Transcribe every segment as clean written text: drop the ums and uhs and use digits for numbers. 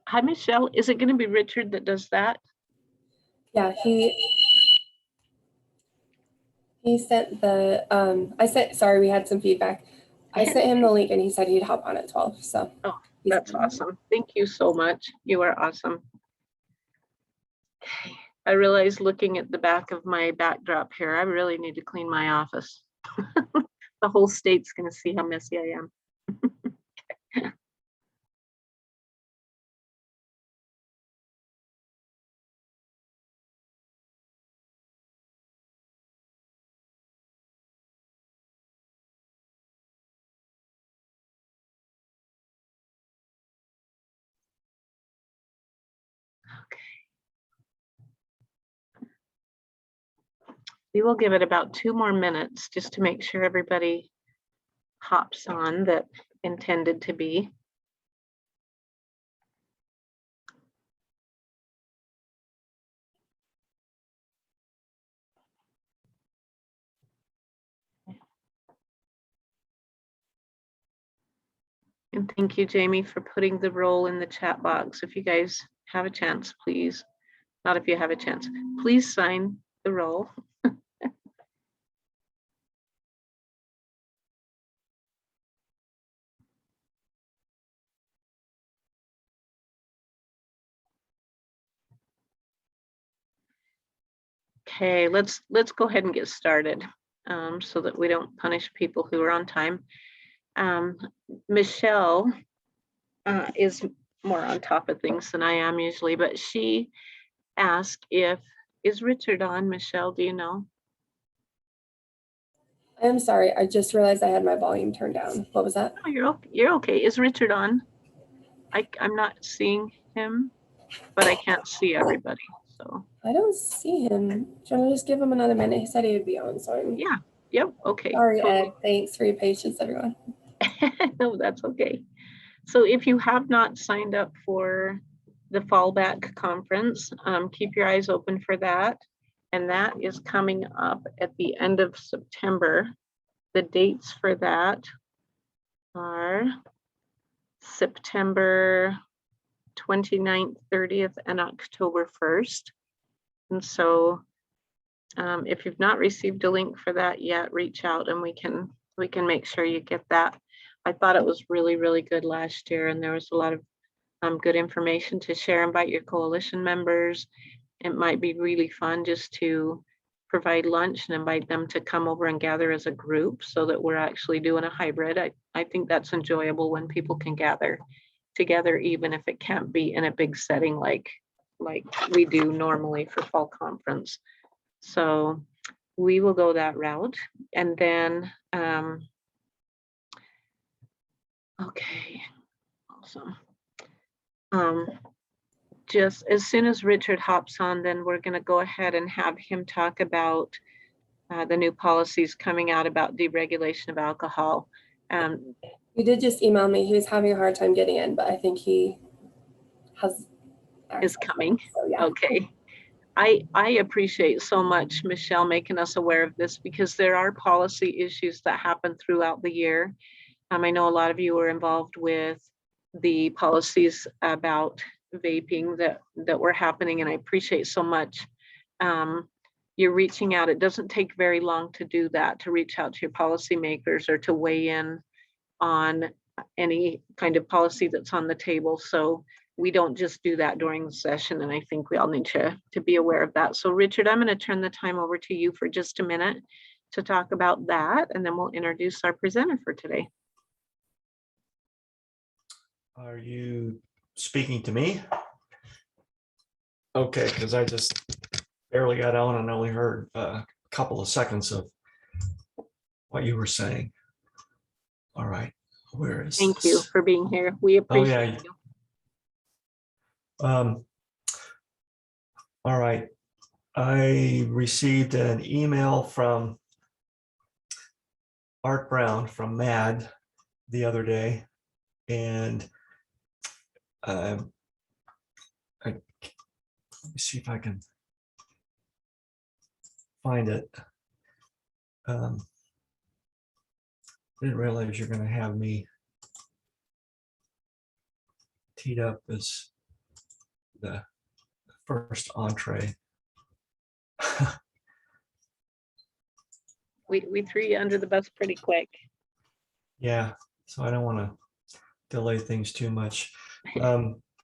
Hi, Michelle. Is it going to be Richard that does that? Yeah, he sent the sorry, we had some feedback. I sent him the link and he said he'd hop on at 12. So oh, that's awesome. Thank you so much. You are awesome. Okay. I realize looking at the back of my backdrop here, I really need to clean my office. The whole state's going to see how messy I am. We will give it about 2 more minutes just to make sure everybody hops on that intended to be. And thank you, Jamie, for putting the role in the chat box. If you guys have a chance, please, not if you have a chance, please sign the role. Okay, let's go ahead and get started so that we don't punish people who are on time. Michelle is more on top of things than I am usually, but she asked is Richard on, Michelle, do you know? I'm sorry, I just realized I had my volume turned down. What was that? Oh, you're okay. Is Richard on? I'm not seeing him, but I can't see everybody. So I don't see him. Do you want to just give him another minute? He said he would be on, so yeah, yep, okay. Sorry, Ed. Thanks for your patience, everyone. No, that's okay. So if you have not signed up for the Fallback Conference, keep your eyes open for that. And that is coming up at the end of September. The dates for that are September 29th, 30th, and October 1st. And so if you've not received a link for that yet, reach out and we can make sure you get that. I thought it was really, really good last year, and there was a lot of good information to share. Invite your coalition members. It might be really fun just to provide lunch and invite them to come over and gather as a group so that we're actually doing a hybrid. I think that's enjoyable when people can gather together, even if it can't be in a big setting like we do normally for fall conference. So we will go that route. And then, okay, awesome. Just as soon as Richard hops on, then we're going to go ahead and have him talk about the new policies coming out about deregulation of alcohol. He did just email me. He was having a hard time getting in, but I think he is coming. So, yeah. Okay. I appreciate so much, Michelle, making us aware of this, because there are policy issues that happen throughout the year. I know a lot of you are involved with the policies about vaping that were happening, and I appreciate so much you're reaching out. It doesn't take very long to do that, to reach out to your policymakers or to weigh in on any kind of policy that's on the table. So we don't just do that during the session, and I think we all need to be aware of that. So Richard, I'm going to turn the time over to you for just a minute to talk about that, and then we'll introduce our presenter for today. Are you speaking to me? Okay, because I just barely got on and only heard a couple of seconds of what you were saying. All right, where is Thank this? you for being here. We appreciate you. All right, I received an email from Art Brown from MAD the other day, and let me see if I can find it. Didn't realize you're going to have me teed up as the first entree. We threw you under the bus pretty quick. Yeah, so I don't want to delay things too much.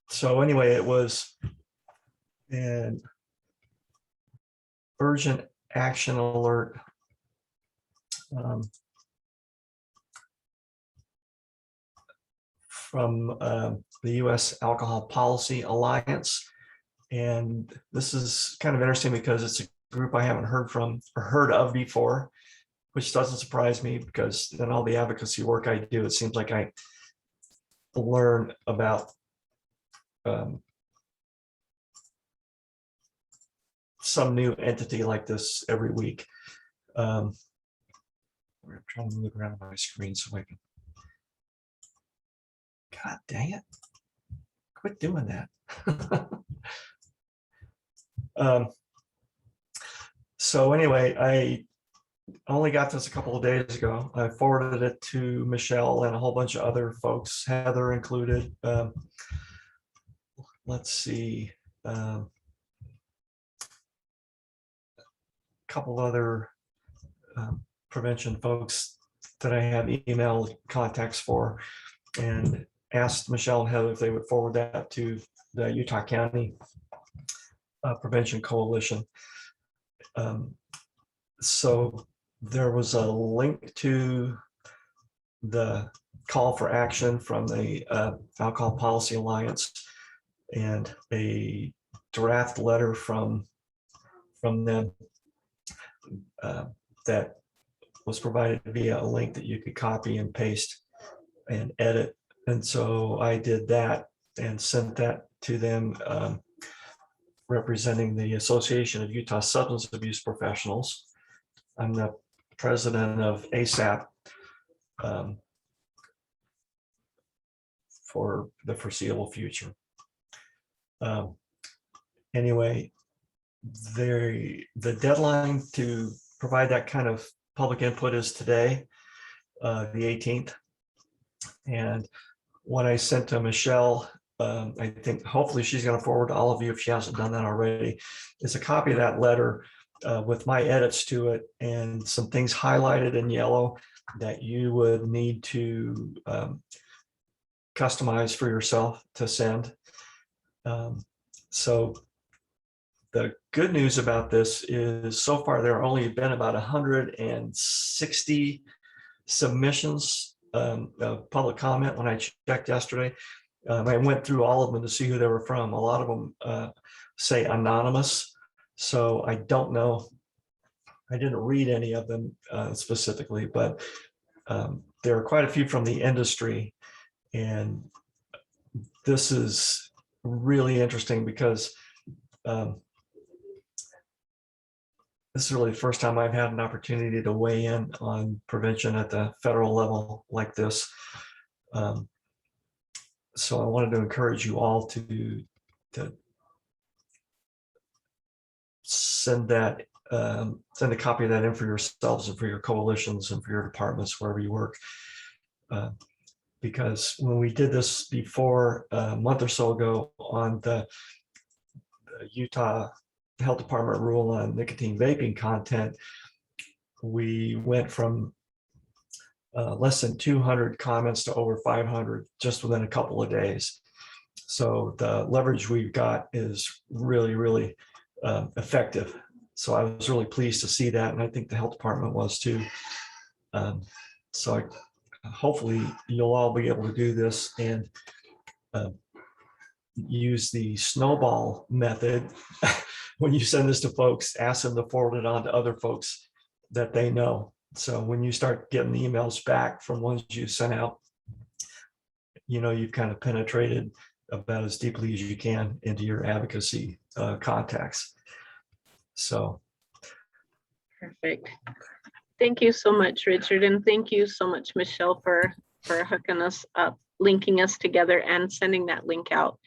So anyway, it was an urgent action alert from the U.S. Alcohol Policy Alliance. And this is kind of interesting because it's a group I haven't heard from or heard of before, which doesn't surprise me because in all the advocacy work I do, it seems like I learn about some new entity like this every week. I'm trying to move around my screen so I can. God dang it. Quit doing that. So anyway, I only got this a couple of days ago. I forwarded it to Michelle and a whole bunch of other folks, Heather included. Let's see. A couple other prevention folks that I have email contacts for, and asked Michelle and Heather if they would forward that to the Utah County Prevention Coalition. So there was a link to the call for action from the Alcohol Policy Alliance and a draft letter from them that was provided via a link that you could copy and paste and edit. And so I did that and sent that to them, representing the Association of Utah Substance Abuse Professionals. I'm the president of ASAP for the foreseeable future. Anyway, the deadline to provide that kind of public input is today, the 18th. And what I sent to Michelle, I think hopefully she's going to forward to all of you if she hasn't done that already, is a copy of that letter with my edits to it and some things highlighted in yellow that you would need to customize for yourself to send. So the good news about this is so far there have only been about 160 submissions of public comment. When I checked yesterday, I went through all of them to see who they were from. A lot of them say anonymous, so I don't know. I didn't read any of them specifically, but there are quite a few from the industry, and this is really interesting because this is really the first time I've had an opportunity to weigh in on prevention at the federal level like this. So I wanted to encourage you all to send that, send a copy of that in for yourselves and for your coalitions and for your departments, wherever you work. Because when we did this before a month or so ago on the Utah Health Department rule on nicotine vaping content, we went from less than 200 comments to over 500 just within a couple of days. So the leverage we've got is really, really effective. So I was really pleased to see that, and I think the health department was too. So hopefully you'll all be able to do this and use the snowball method. When you send this to folks, ask them to forward it on to other folks that they know. So when you start getting the emails back from ones you sent out, you know, you've kind of penetrated about as deeply as you can into your advocacy contacts. So. Perfect. Thank you so much, Richard. And thank you so much, Michelle, for hooking us up, linking us together and sending that link out.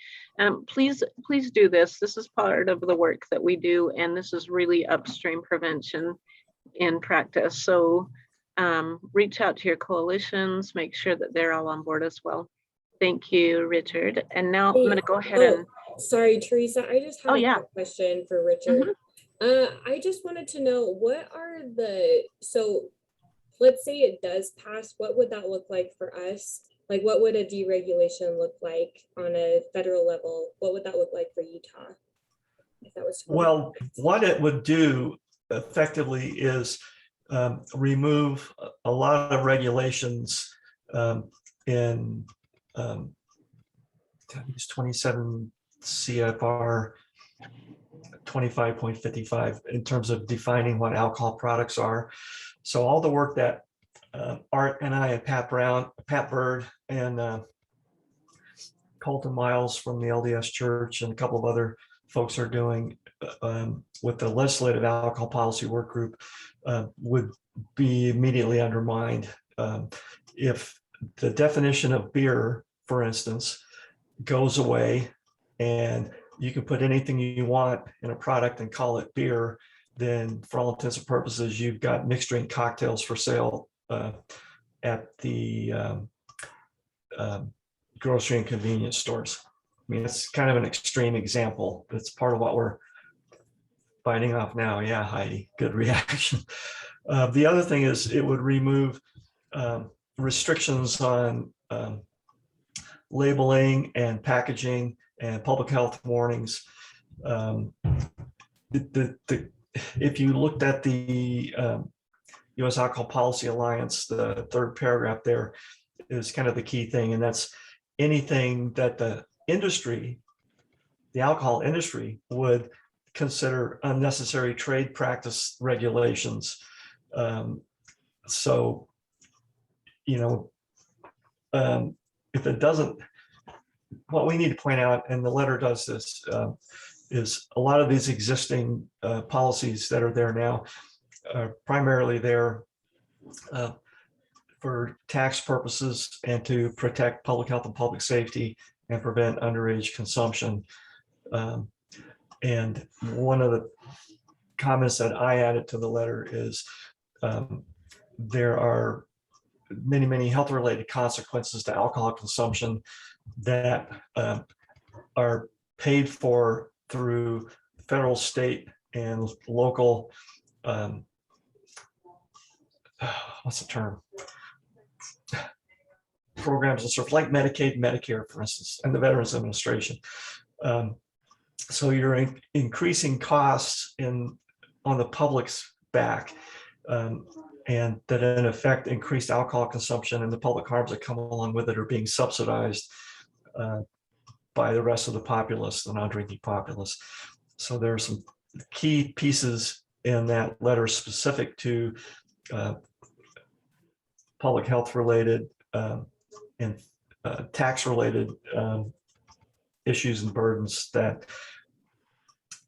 Please do this. This is part of the work that we do, and this is really upstream prevention in practice. So reach out to your coalitions, make sure that they're all on board as well. Thank you, Richard. And now I'm going to go ahead and Sorry, Teresa, I just have Oh, a yeah. quick question for Richard. I just wanted to know, what are so let's say it does pass, what would that look like for us? Like, what would a deregulation look like on a federal level? What would that look like for Utah? If that was to go Well, what it would do effectively is remove a lot of regulations in I think it's 27 CFR 25.55 in terms of defining what alcohol products are. So all the work that Art and I and Pat Bird and Colton Miles from the LDS Church and a couple of other folks are doing with the legislative alcohol policy work group would be immediately undermined if the definition of beer, for instance, goes away and you can put anything you want in a product and call it beer, then for all intents and purposes, you've got mixed drink cocktails for sale at the grocery and convenience stores. I mean, it's kind of an extreme example, but it's part of what we're fighting off now. Yeah, Heidi, good reaction. The other thing is it would remove restrictions on labeling and packaging and public health warnings. If you looked at the U.S. Alcohol Policy Alliance, the third paragraph there is kind of the key thing, and that's anything that the industry, the alcohol industry, would consider unnecessary trade practice regulations. So, you know, if it doesn't, what we need to point out, and the letter does this, is a lot of these existing policies that are there now are primarily there for tax purposes and to protect public health and public safety and prevent underage consumption. And one of the comments that I added to the letter is there are many, many health-related consequences to alcohol consumption that are paid for through federal, state, and local, what's the term? Programs and stuff like Medicaid, Medicare, for instance, and the Veterans Administration. So you're increasing costs on the public's back, and that in effect increased alcohol consumption and the public harms that come along with it are being subsidized by the rest of the populace, the non-drinking populace. So there are some key pieces in that letter specific to public health related and tax related issues and burdens that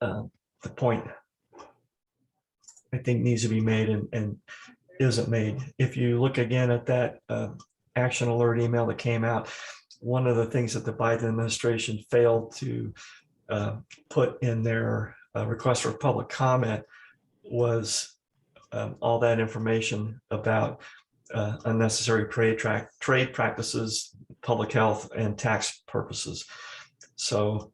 the point I think needs to be made and isn't made. If you look again at that action alert email that came out, one of the things that the Biden administration failed to put in their request for public comment was all that information about unnecessary trade practices, public health, and tax purposes. So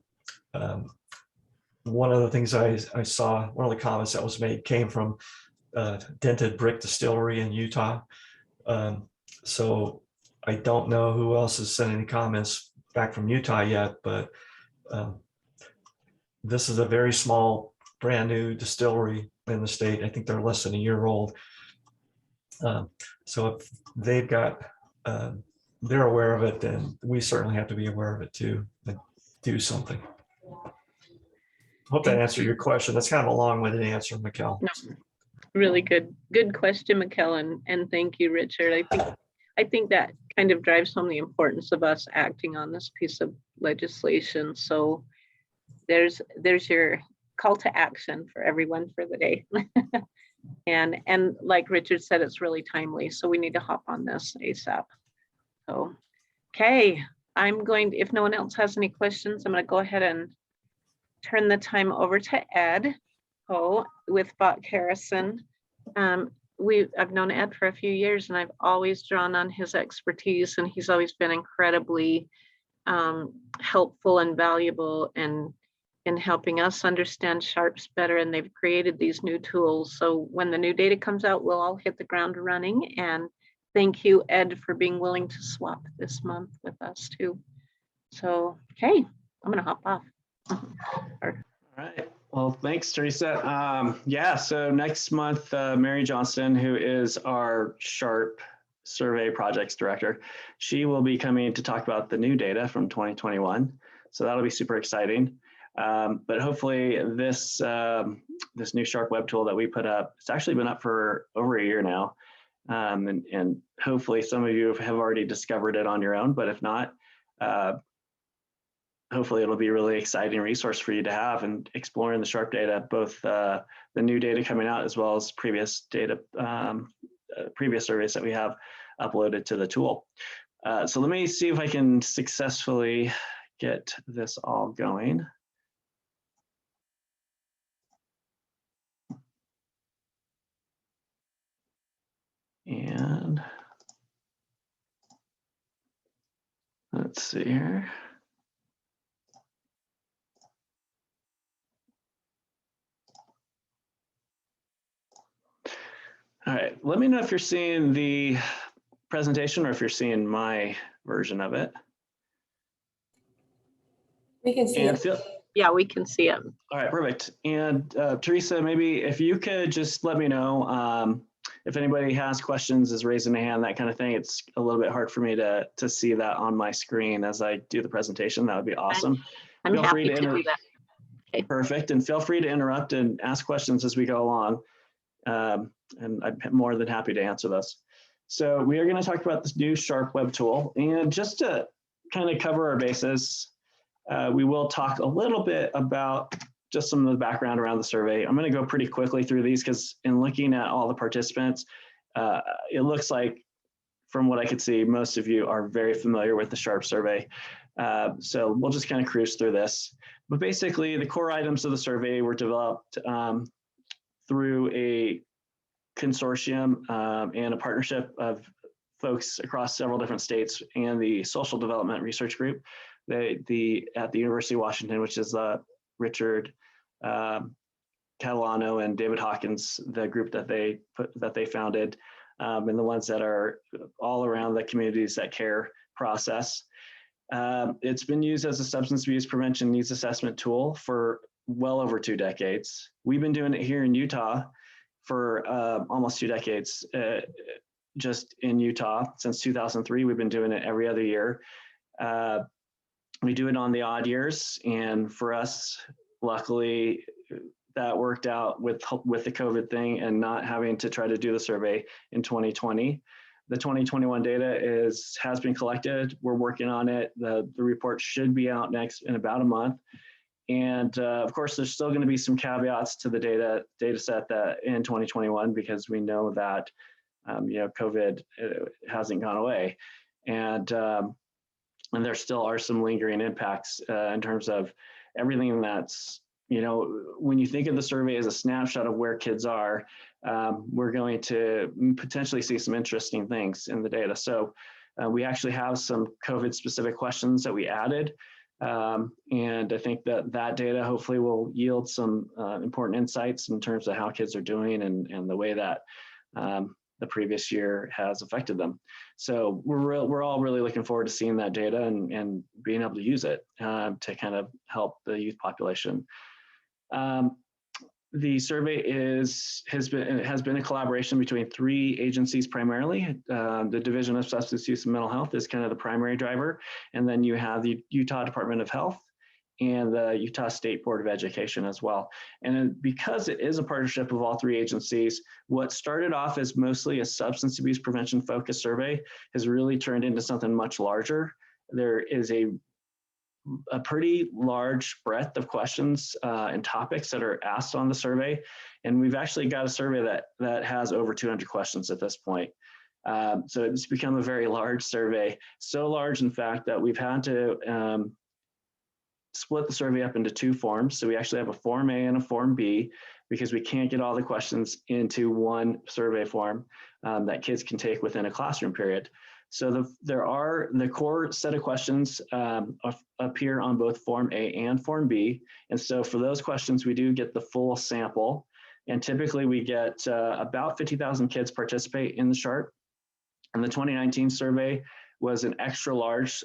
one of the things I saw, one of the comments that was made came from Dented Brick Distillery in Utah. So I don't know who else has sent any comments back from Utah yet, but this is a very small, brand new distillery in the state. I think they're less than a year old. So if they've got, they're aware of it, then we certainly have to be aware of it too and do something. Hope that answered your question. That's kind of a long-winded answer, Mikkel. No, really good question, Mikkel, and thank you, Richard. I think that kind of drives home the importance of us acting on this piece of legislation. So there's your call to action for everyone for the day. And like Richard said, it's really timely. So we need to hop on this ASAP. So, okay, if no one else has any questions, I'm going to go ahead and turn the time over to Ed with Bach Harrison. I've known Ed for a few years and I've always drawn on his expertise, and he's always been incredibly helpful and valuable in helping us understand SHARPS better, and they've created these new tools. So when the new data comes out, we'll all hit the ground running. And thank you, Ed, for being willing to swap this month with us too. So, okay, I'm gonna hop off. All right. Well, thanks, Teresa. Yeah, so next month, Mary Johnston, who is our SHARP survey projects director, she will be coming to talk about the new data from 2021. So that'll be super exciting. But hopefully this this new SHARP web tool that we put up, it's actually been up for over a year now. And hopefully some of you have already discovered it on your own, but if not, hopefully it'll be a really exciting resource for you to have and exploring the SHARP data, both the new data coming out as well as previous data, previous surveys that we have uploaded to the tool. So let me see if I can successfully get this all going. And let's see here. All right, let me know if you're seeing the presentation or if you're seeing my version of it. We can see And it. Yeah, we can see it. All right, perfect. And Teresa, maybe if you could just let me know if anybody has questions, is raising a hand, that kind of thing. It's a little bit hard for me to see that on my screen as I do the presentation. That would be awesome. I'm Feel free happy to do that. Okay. Perfect. And feel free to interrupt and ask questions as we go along. And I'm more than happy to answer those. So we are going to talk about this new SHARP web tool. And just to kind of cover our bases, we will talk a little bit about just some of the background around the survey. I'm going to go pretty quickly through these because in looking at all the participants, it looks like from what I could see, most of you are very familiar with the SHARP survey. So we'll just kind of cruise through this. But basically, the core items of the survey were developed through a consortium and a partnership of folks across several different states and the Social Development Research Group at the University of Washington, which is Richard Catalano and David Hawkins, the group that they founded, and the ones that are all around the communities that care process. It's been used as a substance abuse prevention needs assessment tool for well over 2 decades. We've been doing it here in Utah for almost 2 decades, just in Utah. Since 2003, we've been doing it every other year. We do it on the odd years, and for us, luckily, that worked out with the COVID thing and not having to try to do the survey in 2020. The 2021 data has been collected. We're working on it. The report should be out in about a month. And of course, there's still going to be some caveats to the data set that in 2021, because we know that COVID hasn't gone away, and there still are some lingering impacts in terms of everything that's, when you think of the survey as a snapshot of where kids are, we're going to potentially see some interesting things in the data. So we actually have some COVID specific questions that we added. And I think that data hopefully will yield some important insights in terms of how kids are doing and the way that the previous year has affected them. So we're all really looking forward to seeing that data and being able to use it to kind of help the youth population. The survey has been a collaboration between 3 agencies primarily. The Division of Substance Use and Mental Health is kind of the primary driver. And then you have the Utah Department of Health and the Utah State Board of Education as well. And because it is a partnership of all 3 agencies, what started off as mostly a substance abuse prevention focused survey has really turned into something much larger. There is a pretty large breadth of questions and topics that are asked on the survey. And we've actually got a survey that has over 200 questions at this point. So it's become a very large survey, so large, in fact, that we've had to split the survey up into 2 forms. So we actually have a Form A and a Form B, because we can't get all the questions into one survey form that kids can take within a classroom period. So the core set of questions appear on both Form A and Form B. And so for those questions, we do get the full sample. And typically we get about 50,000 kids participate in the SHARP. And the 2019 survey was an extra large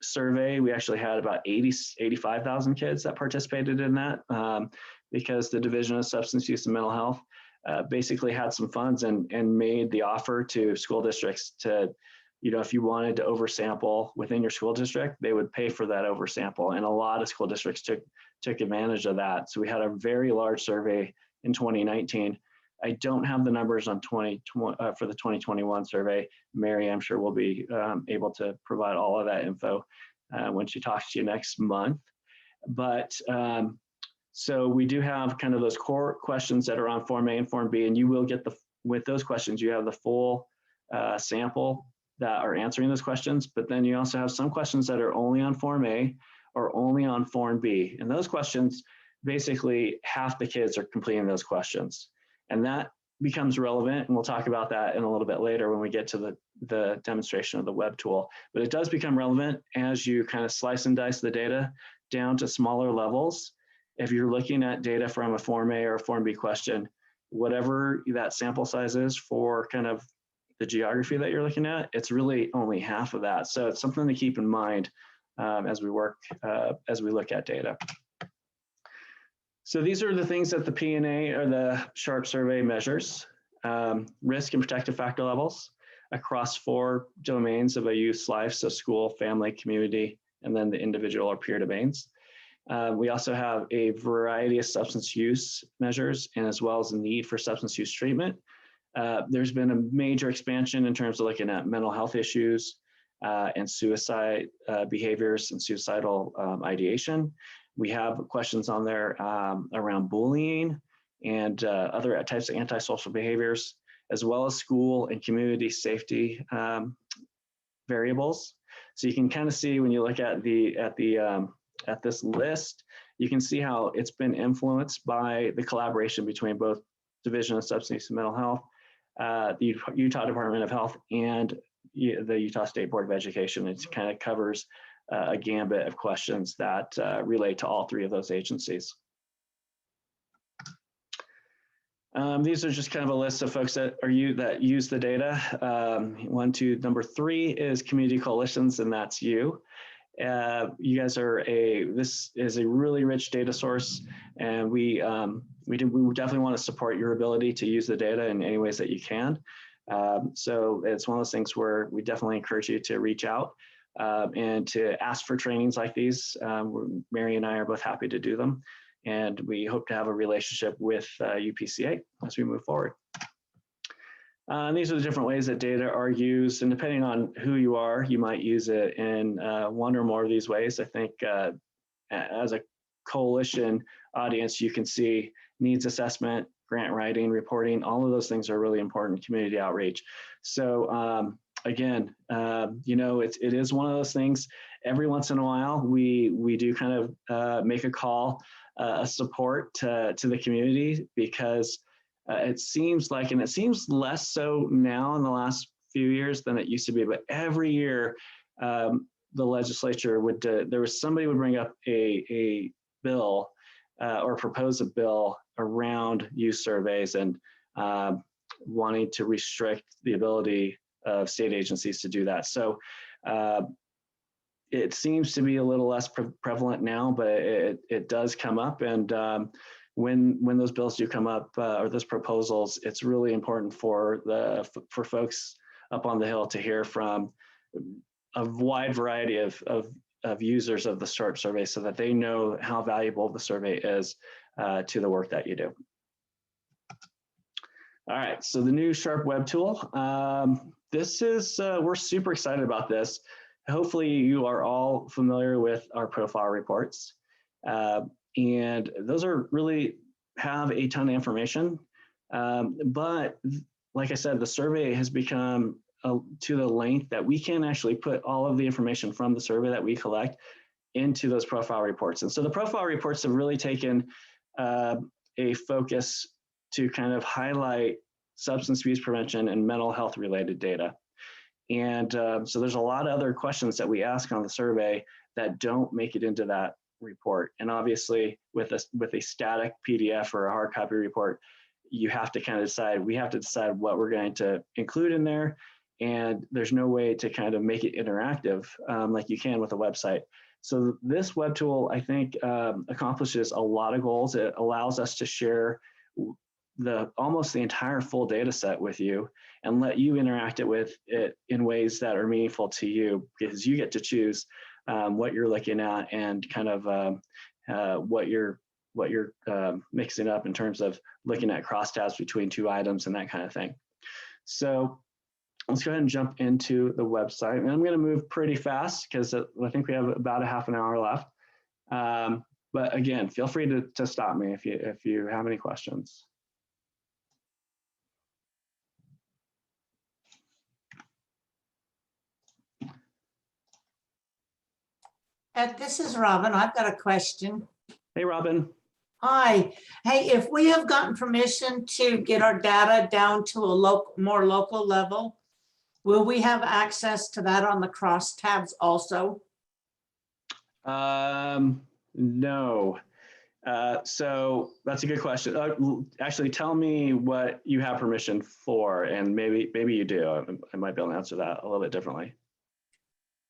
survey. We actually had about 85,000 kids that participated in that because the Division of Substance Use and Mental Health basically had some funds and made the offer to school districts to, if you wanted to oversample within your school district, they would pay for that oversample. And a lot of school districts took advantage of that. So we had a very large survey in 2019. I don't have the numbers on for the 2021 survey. Mary, I'm sure will be able to provide all of that info when she talks to you next month. But so we do have kind of those core questions that are on Form A and Form B, and you will get with those questions, you have the full sample that are answering those questions, but then you also have some questions that are only on Form A or only on Form B. And those questions, basically half the kids are completing those questions. And that becomes relevant, and we'll talk about that in a little bit later when we get to the demonstration of the web tool. But it does become relevant as you kind of slice and dice the data down to smaller levels. If you're looking at data from a Form A or a Form B question, whatever that sample size is for kind of the geography that you're looking at, it's really only half of that. So it's something to keep in mind as we look at data. So these are the things that the P&A or the SHARP survey measures: risk and protective factor levels across 4 domains of a youth's life, so school, family, community, and then the individual or peer domains. We also have a variety of substance use measures, and as well as the need for substance use treatment. There's been a major expansion in terms of looking at mental health issues and suicide behaviors and suicidal ideation. We have questions on there around bullying and other types of antisocial behaviors, as well as school and community safety variables. So you can kind of see when you look at this list, you can see how it's been influenced by the collaboration between both Division of Substance Use and Mental Health, the Utah Department of Health, and the Utah State Board of Education. It kind of covers a gambit of questions that relate to all 3 of those agencies. These are just kind of a list of folks that use the data. Number 3 is community coalitions, and that's you. You guys this is a really rich data source, and we definitely want to support your ability to use the data in any ways that you can. So it's one of those things where we definitely encourage you to reach out and to ask for trainings like these. Mary and I are both happy to do them, and we hope to have a relationship with UPCA as we move forward. These are the different ways that data are used, and depending on who you are, you might use it in one or more of these ways. I think as a coalition audience, you can see needs assessment, grant writing, reporting, all of those things are really important, community outreach. So again, it is one of those things. Every once in a while, we do kind of make a call, a support to the community, because it seems like, and it seems less so now in the last few years than it used to be, but every year the legislature somebody would bring up a bill or propose a bill around youth surveys and wanting to restrict the ability of state agencies to do that. So it seems to be a little less prevalent now, but it does come up. And when those bills do come up or those proposals, it's really important for folks up on the Hill to hear from a wide variety of users of the SHARP survey, so that they know how valuable the survey is to the work that you do. All right, so the new SHARP web tool. This is, we're super excited about this. Hopefully you are all familiar with our profile reports. And those are really have a ton of information. But like I said, the survey has become to the length that we can actually put all of the information from the survey that we collect into those profile reports. And so the profile reports have really taken a focus to kind of highlight substance abuse prevention and mental health related data. And so there's a lot of other questions that we ask on the survey that don't make it into that report. And obviously with a static PDF or a hard copy report, you have to kind of decide, we have to decide what we're going to include in there. And there's no way to kind of make it interactive like you can with a website. So this web tool, I think, accomplishes a lot of goals. It allows us to share almost the entire full data set with you and let you interact with it in ways that are meaningful to you, because you get to choose what you're looking at and kind of what you're mixing up in terms of looking at crosstabs between two items and that kind of thing. So let's go ahead and jump into the website. And I'm going to move pretty fast because I think we have about a half an hour left. But again, feel free to stop me if you have any questions. Ed, this is Robin. I've got a question. Hey, Robin. Hi. Hey, if we have gotten permission to get our data down to a more local level, will we have access to that on the crosstabs also? No. So that's a good question. Actually, tell me what you have permission for, and maybe you do. I might be able to answer that a little bit differently.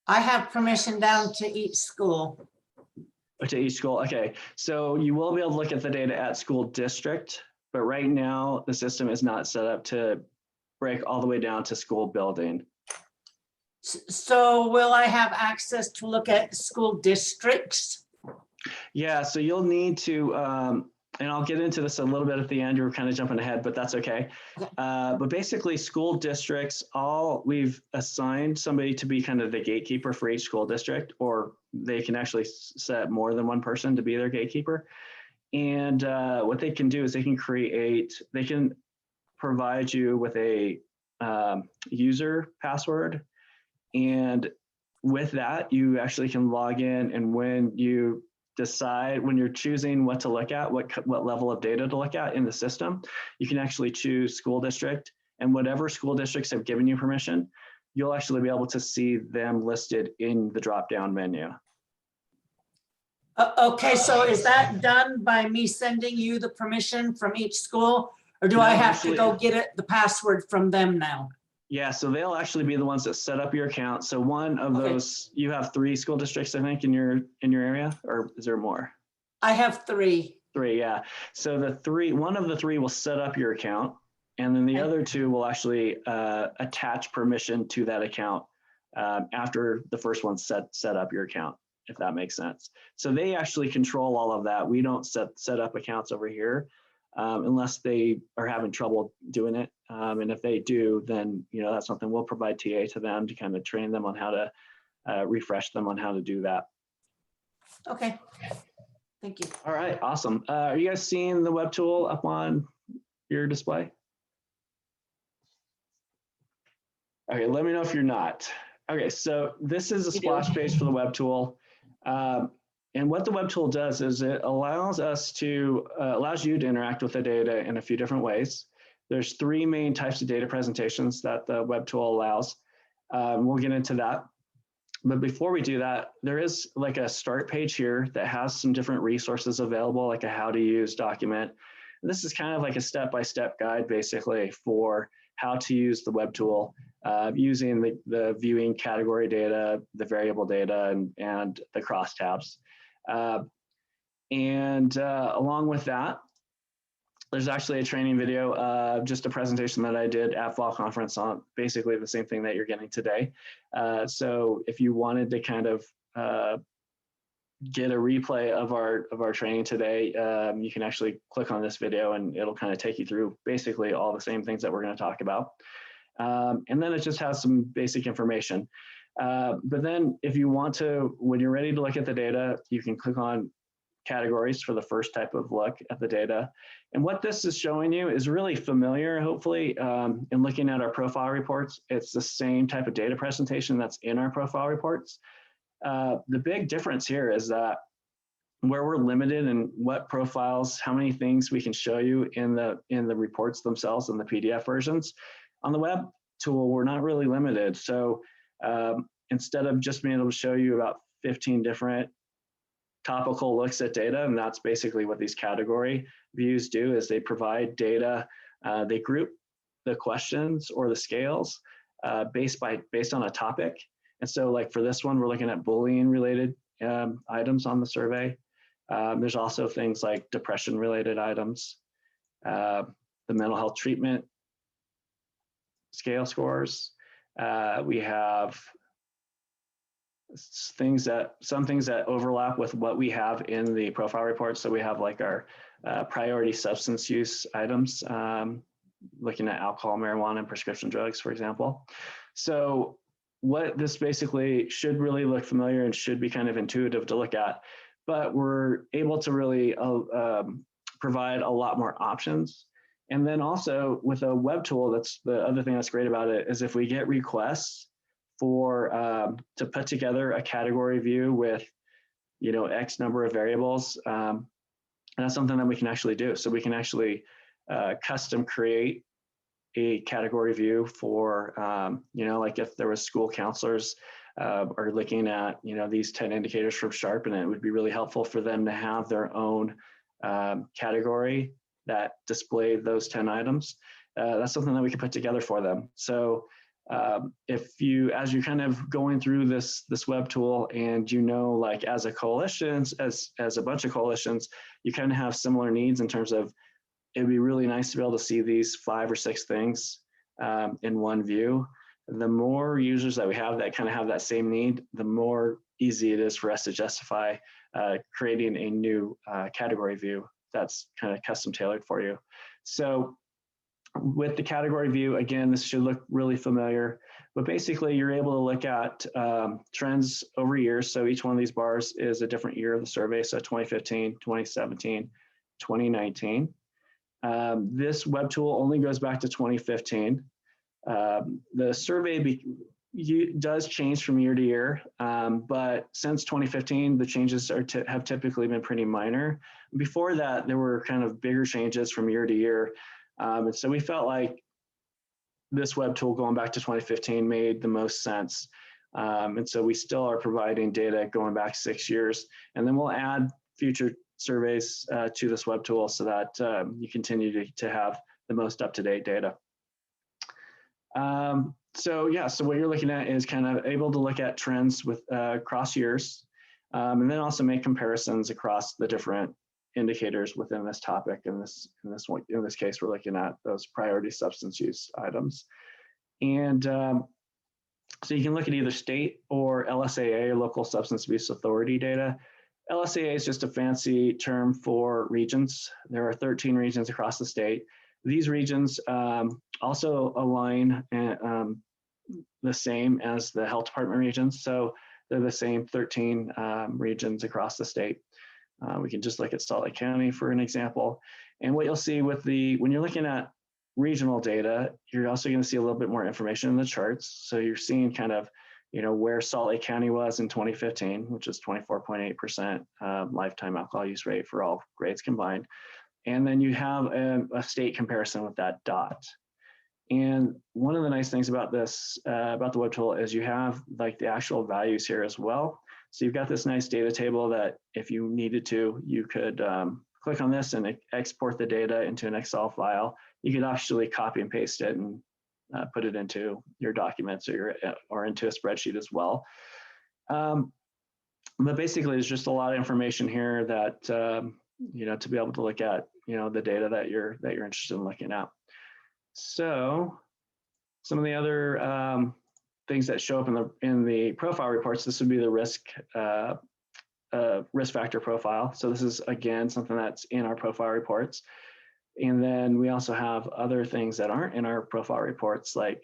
I have permission down to each school. To each school, okay. So you will be able to look at the data at school district, but right now the system is not set up to break all the way down to school building. So will I have access to look at school districts? Yeah, so you'll need to, and I'll get into this a little bit at the end, you're kind of jumping ahead, but that's okay. But basically school districts, we've assigned somebody to be kind of the gatekeeper for each school district, or they can actually set more than one person to be their gatekeeper. And what they can do is they can provide you with a user password. And with that, you actually can log in, and when you're choosing what to look at, what level of data to look at in the system, you can actually choose school district, and whatever school districts have given you permission, you'll actually be able to see them listed in the drop-down menu. Okay, so is that done by me sending you the permission from each school, or do No, I have actually- to go get the password from them now? Yeah, so they'll actually be the ones that set up your account. So one of Okay. those, you have 3 school districts, I think, in your area, or is there more? I have 3. 3, yeah. So one of the 3 will set up your account, and then the Okay. other 2 will actually attach permission to that account after the first one set up your account, if that makes sense. So they actually control all of that. We don't set up accounts over here unless they are having trouble doing it. And if they do, then that's something we'll provide TA to them to kind of train them on how to refresh them on how to do that. Okay, thank you. All right, awesome. Are you guys seeing the web tool up on your display? Okay, let me know if you're not. Okay, so this is a splash page for the web tool. And what the web tool does is it allows you to interact with the data in a few different ways. There's 3 main types of data presentations that the web tool allows. We'll get into that. But before we do that, there is like a start page here that has some different resources available, like a how to use document. And this is kind of like a step-by-step guide, basically, for how to use the web tool using the viewing category data, the variable data, and the crosstabs. Along with that, there's actually a training video, just a presentation that I did at Fall Conference on basically the same thing that you're getting today. So if you wanted to kind of get a replay of our training today, you can actually click on this video and it'll kind of take you through basically all the same things that we're going to talk about. And then it just has some basic information. But then if you want to, when you're ready to look at the data, you can click on categories for the first type of look at the data. And what this is showing you is really familiar, hopefully, in looking at our profile reports. It's the same type of data presentation that's in our profile reports. The big difference here is that where we're limited and what profiles, how many things we can show you in the reports themselves in the PDF versions. On the web tool, we're not really limited. So instead of just being able to show you about 15 different topical looks at data, and that's basically what these category views do, is they provide data, they group the questions or the scales based on a topic. And so like for this one, we're looking at bullying related items on the survey. There's also things like depression related items, the mental health treatment scale scores. We have some things that overlap with what we have in the profile report. So we have like our priority substance use items, looking at alcohol, marijuana, and prescription drugs, for example. So what this basically should really look familiar and should be kind of intuitive to look at, but we're able to really provide a lot more options. And then also with a web tool, that's the other thing that's great about it, is if we get requests for to put together a category view with, you know, X number of variables, that's something that we can actually do. So we can actually custom create a category view for, you know, like if there was school counselors are looking at, you know, these 10 indicators from SHARP, and it would be really helpful for them to have their own category that displayed those 10 items. That's something that we can put together for them. So if you, as you're kind of going through this web tool, and you know, like as a coalition, as a bunch of coalitions, you kind of have similar needs in terms of, it'd be really nice to be able to see these 5 or 6 things in one view. The more users that we have that kind of have that same need, the more easy it is for us to justify creating a new category view that's kind of custom tailored for you. So with the category view, again, this should look really familiar, but basically you're able to look at trends over years. So each one of these bars is a different year of the survey. So 2015, 2017, 2019. This web tool only goes back to 2015. The survey does change from year to year, but since 2015, the changes have typically been pretty minor. Before that, there were kind of bigger changes from year to year. And so we felt like this web tool going back to 2015 made the most sense. And so we still are providing data going back 6 years, and then we'll add future surveys to this web tool so that you continue to have the most up-to-date data. So yeah, so what you're looking at is kind of able to look at trends with across years, and then also make comparisons across the different indicators within this topic. In this case, we're looking at those priority substance use items. And so you can look at either state or LSAA, local substance abuse authority data. LSAA is just a fancy term for regions. There are 13 regions across the state. These regions also align the same as the health department regions. So they're the same 13 regions across the state. We can just look at Salt Lake County for an example. And what you'll see with when you're looking at regional data, you're also going to see a little bit more information in the charts. So you're seeing kind of, you know, where Salt Lake County was in 2015, which is 24.8% lifetime alcohol use rate for all grades combined. And then you have a state comparison with that dot. And one of the nice things about this, about the web tool, is you have like the actual values here as well. So you've got this nice data table that if you needed to, you could click on this and export the data into an Excel file. You could actually copy and paste it and put it into your documents or into a spreadsheet as well. But basically, there's just a lot of information here that you know, to be able to look at, you know, the data that you're interested in looking at. So some of the other things that show up in the profile reports, this would be the risk factor profile. So this is, again, something that's in our profile reports. And then we also have other things that aren't in our profile reports, like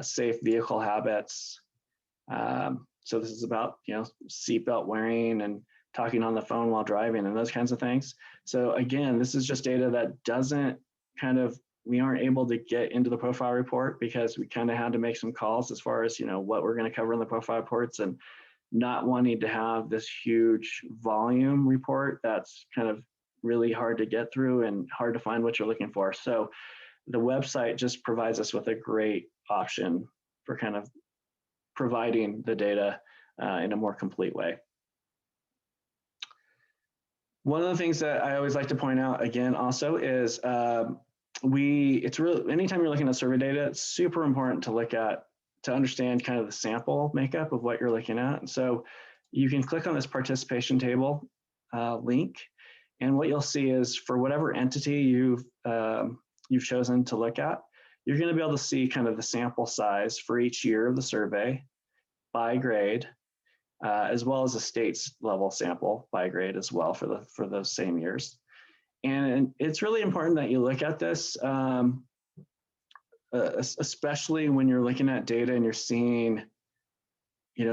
safe vehicle habits. So this is about, you know, seatbelt wearing and talking on the phone while driving and those kinds of things. So again, this is just data that doesn't we aren't able to get into the profile report because we kind of had to make some calls as far as, you know, what we're going to cover in the profile reports. And not wanting to have this huge volume report that's kind of really hard to get through and hard to find what you're looking for. So the website just provides us with a great option for kind of providing the data in a more complete way. One of the things that I always like to point out again also is it's really, anytime you're looking at survey data, it's super important to understand kind of the sample makeup of what you're looking at. And so you can click on this participation table link, and what you'll see is for whatever entity you've chosen to look at, you're going to be able to see kind of the sample size for each year of the survey by grade, as well as a state's level sample by grade as well for those same years. And it's really important that you look at this, especially when you're looking at data and you're seeing,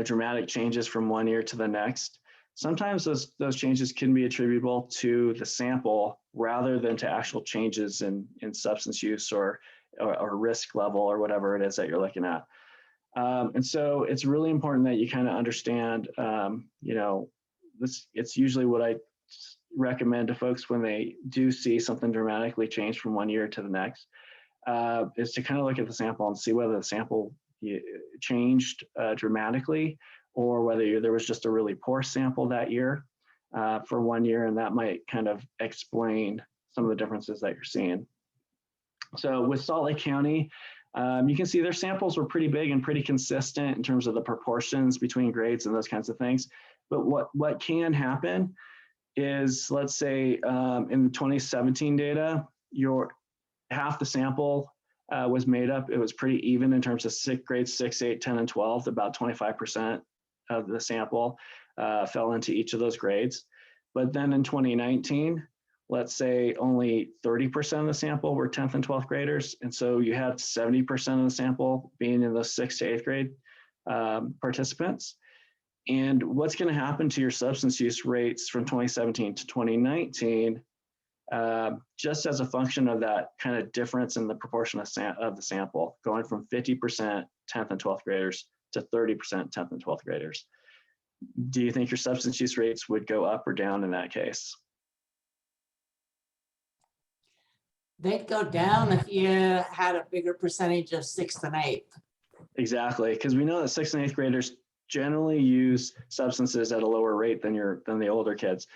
dramatic changes from one year to the next. Sometimes those changes can be attributable to the sample rather than to actual changes in substance use or risk level or whatever it is that you're looking at. And so it's really important that you kind of understand, it's usually what I recommend to folks when they do see something dramatically change from one year to the next, is to kind of look at the sample and see whether the sample changed dramatically, or whether there was just a really poor sample that year for one year, and that might kind of explain some of the differences that you're seeing. So with Salt Lake County, you can see their samples were pretty big and pretty consistent in terms of the proportions between grades and those kinds of things. But what can happen is, let's say in the 2017 data, half the sample was made up. It was pretty even in terms of grades 6, 8, 10, and 12. About 25% of the sample fell into each of those grades. But then in 2019, let's say only 30% of the sample were 10th and 12th graders. And so you had 70% of the sample being in the 6th to 8th grade participants. And what's going to happen to your substance use rates from 2017 to 2019, just as a function of that kind of difference in the proportion of the sample, going from 50% 10th and 12th graders to 30% 10th and 12th graders. Do you think your substance use rates would go up or down in that case? They'd go down if you had a bigger percentage of 6th and 8th. Exactly, because we know that 6th and 8th graders generally use substances at a lower rate than the older kids.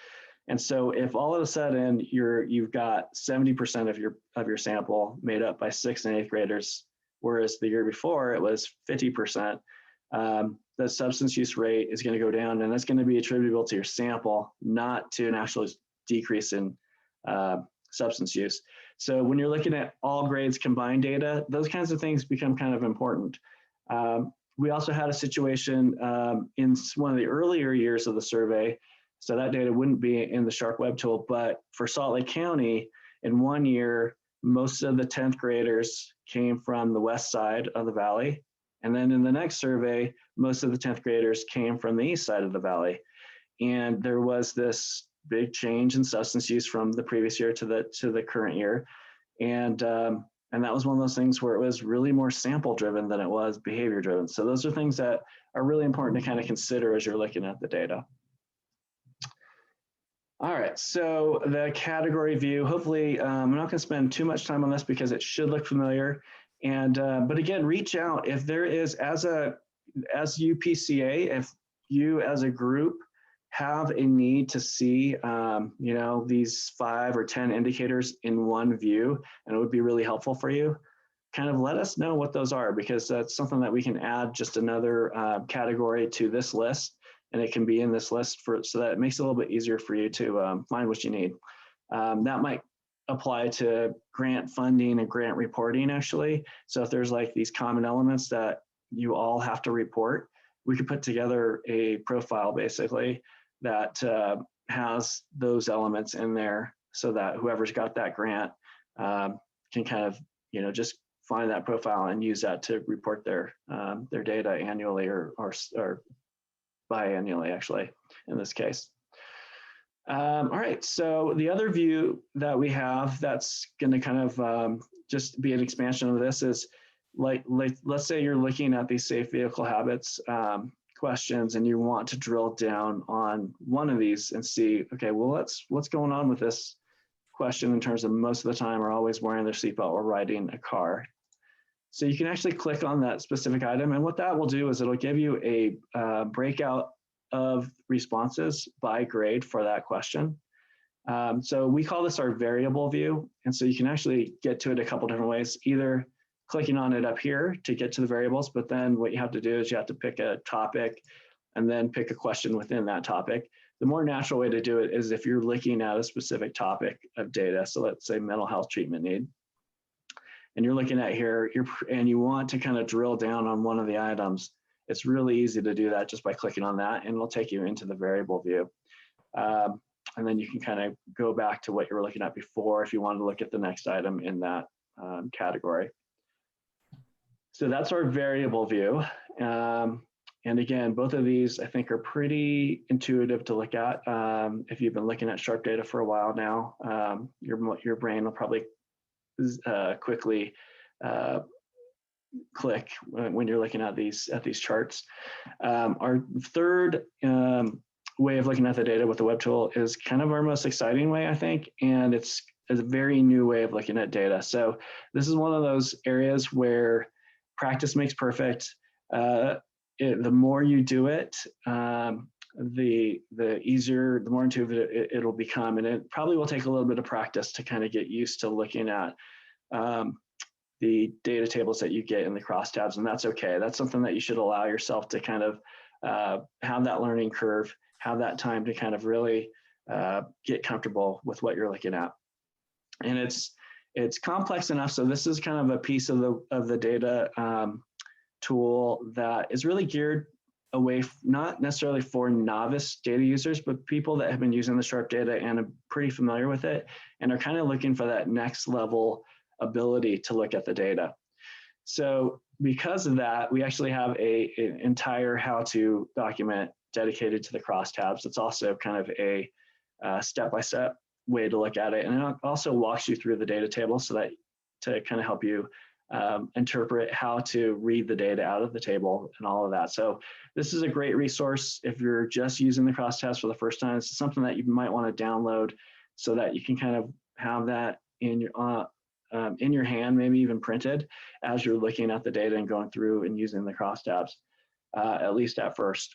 And so if all of a sudden you've got 70% of your sample made up by 6th and 8th graders, whereas the year before it was 50%, the substance use rate is going to go down, and that's going to be attributable to your sample, not to an actual decrease in substance use. So when you're looking at all grades combined data, those kinds of things become kind of important. We also had a situation in one of the earlier years of the survey, so that data wouldn't be in the SHARP web tool, but for Salt Lake County, in one year, most of the 10th graders came from the west side of the valley. And then in the next survey, most of the 10th graders came from the east side of the valley. And there was this big change in substance use from the previous year to the current year. And that was one of those things where it was really more sample driven than it was behavior driven. So those are things that are really important to kind of consider as you're looking at the data. All right, so the category view, hopefully I'm not gonna spend too much time on this because it should look familiar. And, but again, reach out if there is, as UPCA, if you as a group have a need to see, these 5 or 10 indicators in one view, and it would be really helpful for you, kind of let us know what those are, because that's something that we can add just another category to this list, and it can be in this list so that it makes it a little bit easier for you to find what you need. That might apply to grant funding and grant reporting, actually. So if there's like these common elements that you all have to report, we could put together a profile basically that has those elements in there, so that whoever's got that grant can kind of, just find that profile and use that to report their data annually or biannually, actually, in this case. All right, so the other view that we have that's going to kind of just be an expansion of this is like let's say you're looking at these safe vehicle habits questions and you want to drill down on one of these and see, okay, well, what's going on with this question in terms of most of the time are always wearing their seatbelt or riding a car. So you can actually click on that specific item, and what that will do is it'll give you a breakout of responses by grade for that question. So we call this our variable view, and so you can actually get to it a couple different ways, either clicking on it up here to get to the variables, but then what you have to do is you have to pick a topic and then pick a question within that topic. The more natural way to do it is if you're looking at a specific topic of data. So let's say mental health treatment need. And you're looking at here, and you want to kind of drill down on one of the items. It's really easy to do that just by clicking on that, and it'll take you into the variable view. And then you can kind of go back to what you were looking at before if you wanted to look at the next item in that category. So that's our variable view. And again, both of these I think are pretty intuitive to look at. If you've been looking at Sharp data for a while now, your brain will probably quickly click when you're looking at these charts. Our third way of looking at the data with the web tool is kind of our most exciting way, I think, and it's a very new way of looking at data. So this is one of those areas where practice makes perfect. The more you do it, the easier, the more intuitive it'll become, and it probably will take a little bit of practice to kind of get used to looking at the data tables that you get in the crosstabs, and that's okay. That's something that you should allow yourself to kind of have that learning curve, have that time to kind of really get comfortable with what you're looking at. And it's complex enough, so this is kind of a piece of the data tool that is really geared away, not necessarily for novice data users, but people that have been using the Sharp data and are pretty familiar with it and are kind of looking for that next level ability to look at the data. So because of that, we actually have an entire how-to document dedicated to the crosstabs. It's also kind of a step-by-step way to look at it. And it also walks you through the data table so that to kind of help you interpret how to read the data out of the table and all of that. So this is a great resource if you're just using the crosstabs for the first time. It's something that you might want to download so that you can kind of have that in your hand, maybe even printed as you're looking at the data and going through and using the crosstabs, at least at first.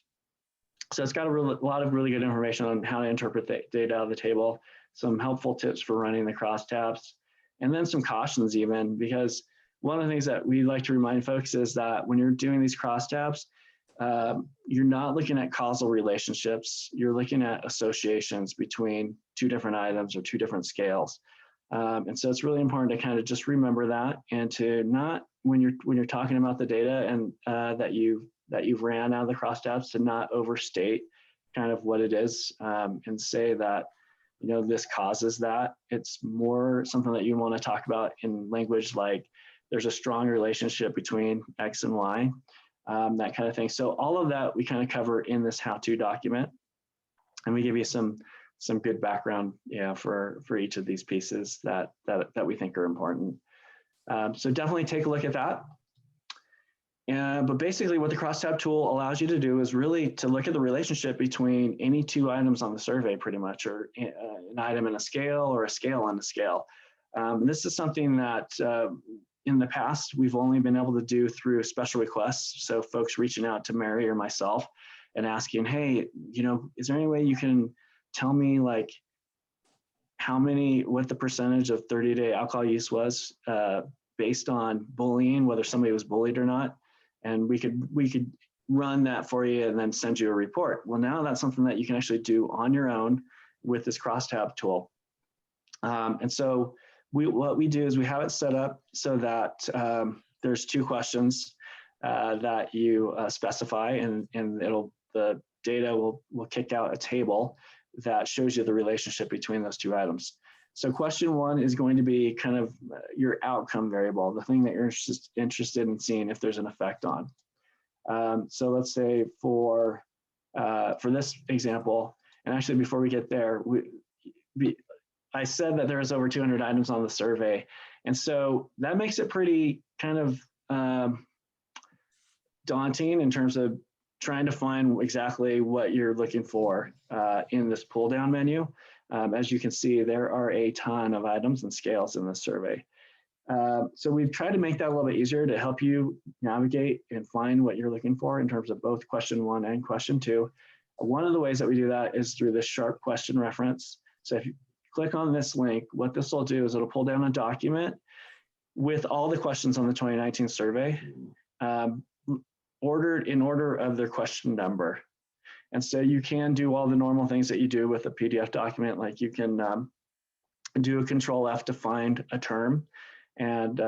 So it's got a lot of really good information on how to interpret the data out of the table, some helpful tips for running the crosstabs, and then some cautions even, because one of the things that we like to remind folks is that when you're doing these crosstabs, you're not looking at causal relationships, you're looking at associations between two different items or two different scales. And so it's really important to kind of just remember that, and to not, when you're talking about the data and that you've ran out of the crosstabs, to not overstate kind of what it is and say that, you know, this causes that. It's more something that you want to talk about in language like there's a strong relationship between X and Y, that kind of thing. So all of that we kind of cover in this how-to document, and we give you some good background, for each of these pieces that we think are important. So definitely take a look at that. But basically what the crosstab tool allows you to do is really to look at the relationship between any two items on the survey pretty much, or an item in a scale or a scale on a scale. This is something that in the past we've only been able to do through special requests. So folks reaching out to Mary or myself and asking, hey, you know, is there any way you can tell me like what the percentage of 30-day alcohol use was based on bullying, whether somebody was bullied or not? And we could run that for you and then send you a report. Well, now that's something that you can actually do on your own with this crosstab tool. And so what we do is we have it set up so that there's two questions that you specify, and the data will kick out a table that shows you the relationship between those two items. So question one is going to be kind of your outcome variable, the thing that you're interested in seeing if there's an effect on. So let's say for this example, and actually before we get there, I said that there's over 200 items on the survey. And so that makes it pretty kind of daunting in terms of trying to find exactly what you're looking for in this pull down menu. As you can see, there are a ton of items and scales in this survey. So we've tried to make that a little bit easier to help you navigate and find what you're looking for in terms of both question 1 and question 2. One of the ways that we do that is through the SHARP question reference. So if you click on this link, what this will do is it'll pull down a document with all the questions on the 2019 survey, ordered in order of their question number. And so you can do all the normal things that you do with a PDF document, like you can do a Control F to find a term and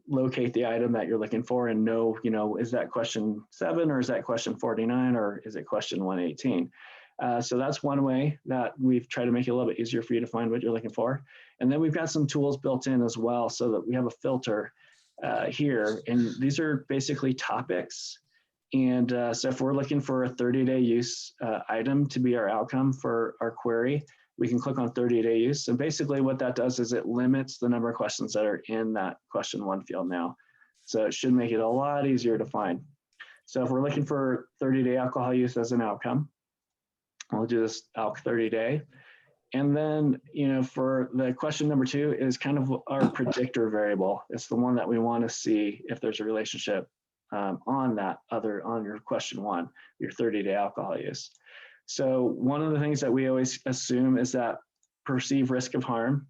locate the item that you're looking for and know, is that question 7 or is that question 49 or is it question 118? So that's one way that we've tried to make it a little bit easier for you to find what you're looking for. And then we've got some tools built in as well so that we have a filter here. And these are basically topics. And so if we're looking for a 30-day use item to be our outcome for our query, we can click on 30-day use. And basically what that does is it limits the number of questions that are in that question 1 field now. So it should make it a lot easier to find. So if we're looking for 30-day alcohol use as an outcome, we'll do this ALK 30-day. And then, for the question number 2 is kind of our predictor variable. It's the one that we want to see if there's a relationship on your question 1, your 30-day alcohol use. So one of the things that we always assume is that perceived risk of harm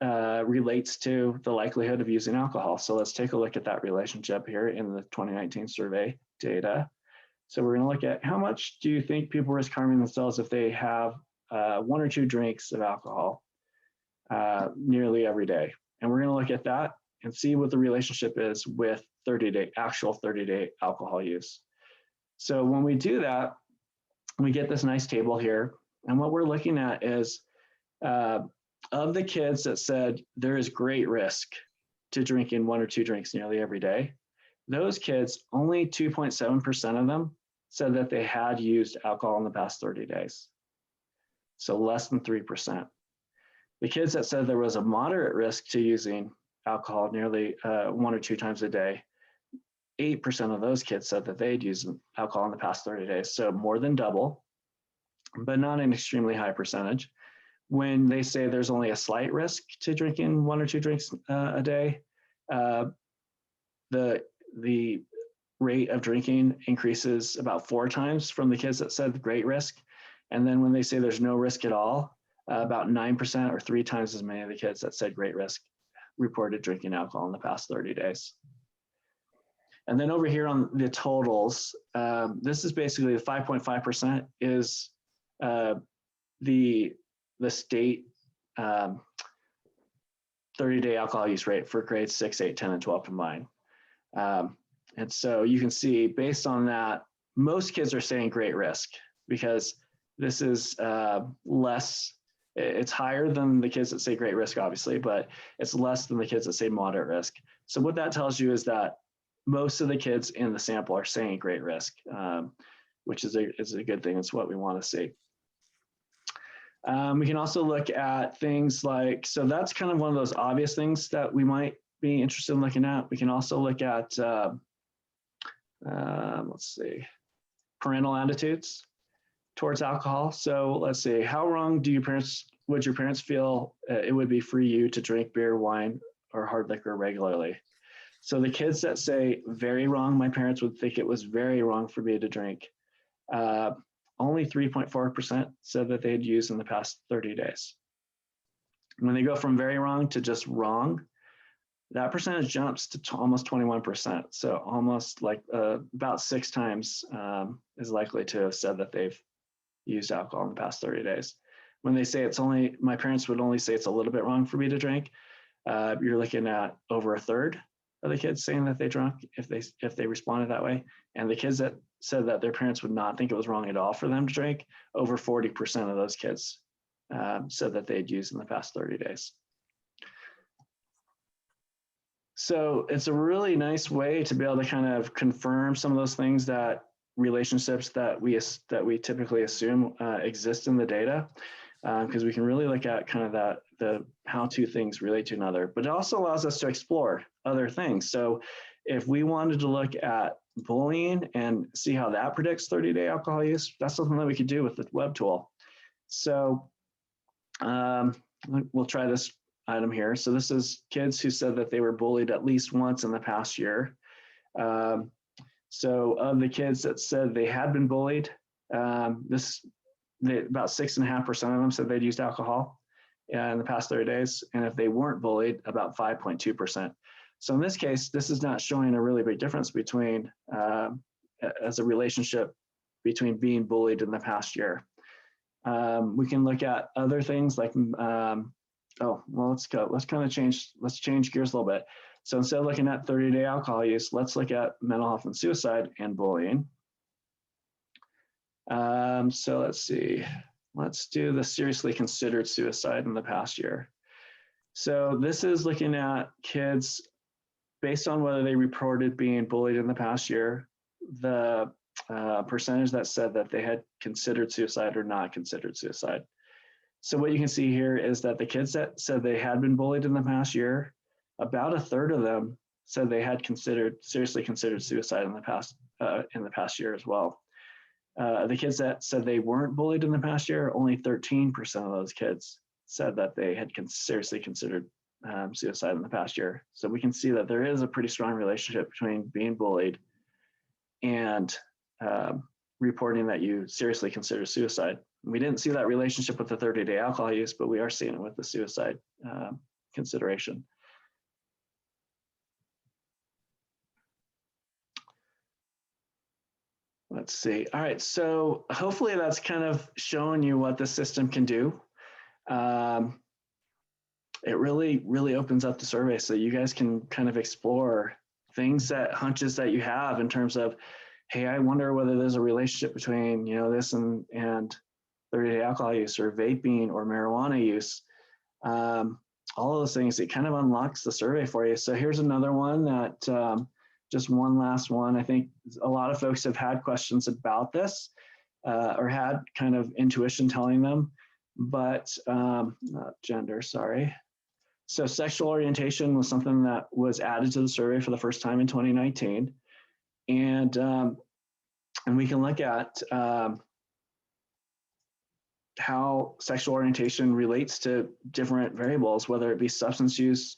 relates to the likelihood of using alcohol. So let's take a look at that relationship here in the 2019 survey data. So we're going to look at how much do you think people risk harming themselves if they have 1 or 2 drinks of alcohol nearly every day. And we're going to look at that and see what the relationship is with actual 30-day alcohol use. So when we do that, we get this nice table here. And what we're looking at is of the kids that said there is great risk to drinking 1 or 2 drinks nearly every day, those kids, only 2.7% of them said that they had used alcohol in the past 30 days. So less than 3%. The kids that said there was a moderate risk to using alcohol nearly 1 or 2 times a day, 8% of those kids said that they'd used alcohol in the past 30 days. So more than double, but not an extremely high percentage. When they say there's only a slight risk to drinking 1 or 2 drinks a day, the rate of drinking increases about 4 times from the kids that said great risk. And then when they say there's no risk at all, about 9% or 3 times as many of the kids that said great risk reported drinking alcohol in the past 30 days. And then over here on the totals, this is basically the 5.5% is the state 30-day alcohol use rate for grades 6, 8, 10, and 12 combined. And so you can see based on that, most kids are saying great risk because this is less, it's higher than the kids that say great risk, obviously, but it's less than the kids that say moderate risk. So what that tells you is that most of the kids in the sample are saying great risk, which is a good thing. It's what we want to see. We can also look at things like, so that's kind of one of those obvious things that we might be interested in looking at. We can also look at, let's see, parental attitudes towards alcohol. So let's see, how wrong would your parents feel it would be for you to drink beer, wine, or hard liquor regularly? So the kids that say very wrong, my parents would think it was very wrong for me to drink. Only 3.4% said that they'd used in the past 30 days. When they go from very wrong to just wrong, that percentage jumps to almost 21%. So almost like about 6 times is likely to have said that they've used alcohol in the past 30 days. When they say my parents would only say it's a little bit wrong for me to drink, you're looking at over a third of the kids saying that they drunk if they responded that way. And the kids that said that their parents would not think it was wrong at all for them to drink, over 40% of those kids said that they'd used in the past 30 days. So it's a really nice way to be able to kind of confirm some of those things, that relationships that we typically assume exist in the data, because we can really look at kind of the how two things relate to another. But it also allows us to explore other things. So if we wanted to look at bullying and see how that predicts 30-day alcohol use, that's something that we could do with the web tool. So we'll try this item here. So this is kids who said that they were bullied at least once in the past year. So of the kids that said they had been bullied, about 6.5% of them said they'd used alcohol in the past 30 days. And if they weren't bullied, about 5.2%. So in this case, this is not showing a really big difference between as a relationship between being bullied in the past year. We can look at other things like, let's change gears a little bit. So instead of looking at 30-day alcohol use, let's look at mental health and suicide and bullying. So let's see, let's do the seriously considered suicide in the past year. So this is looking at kids based on whether they reported being bullied in the past year, the percentage that said that they had considered suicide or not considered suicide. So what you can see here is that the kids that said they had been bullied in the past year, about a third of them said they had seriously considered suicide in the past year as well. The kids that said they weren't bullied in the past year, only 13% of those kids said that they had seriously considered suicide in the past year. So we can see that there is a pretty strong relationship between being bullied and reporting that you seriously consider suicide. We didn't see that relationship with the 30-day alcohol use, but we are seeing it with the suicide consideration. Let's see. All right, so hopefully that's kind of showing you what the system can do. It really opens up the survey so you guys can kind of explore hunches that you have in terms of, hey, I wonder whether there's a relationship between, this and 30-day alcohol use or vaping or marijuana use. All of those things, it kind of unlocks the survey for you. So here's another one that, just one last one. I think a lot of folks have had questions about this or had kind of intuition telling them, but not gender, sorry. So sexual orientation was something that was added to the survey for the first time in 2019. And we can look at how sexual orientation relates to different variables, whether it be substance use,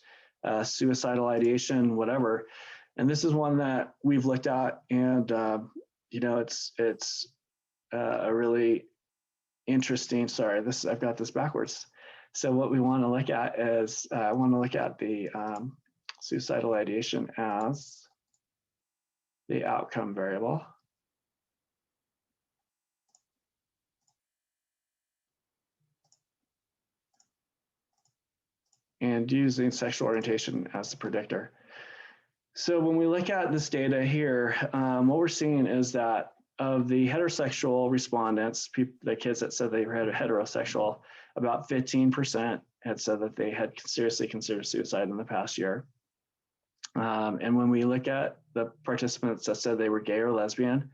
suicidal ideation, whatever. And this is one that we've looked at, and it's a really interesting. Sorry, I've got this backwards. So what we want to look at is I want to look at the suicidal ideation as the outcome variable. And using sexual orientation as the predictor. So when we look at this data here, what we're seeing is that of the heterosexual respondents, the kids that said they were heterosexual, about 15% had said that they had seriously considered suicide in the past year. And when we look at the participants that said they were gay or lesbian,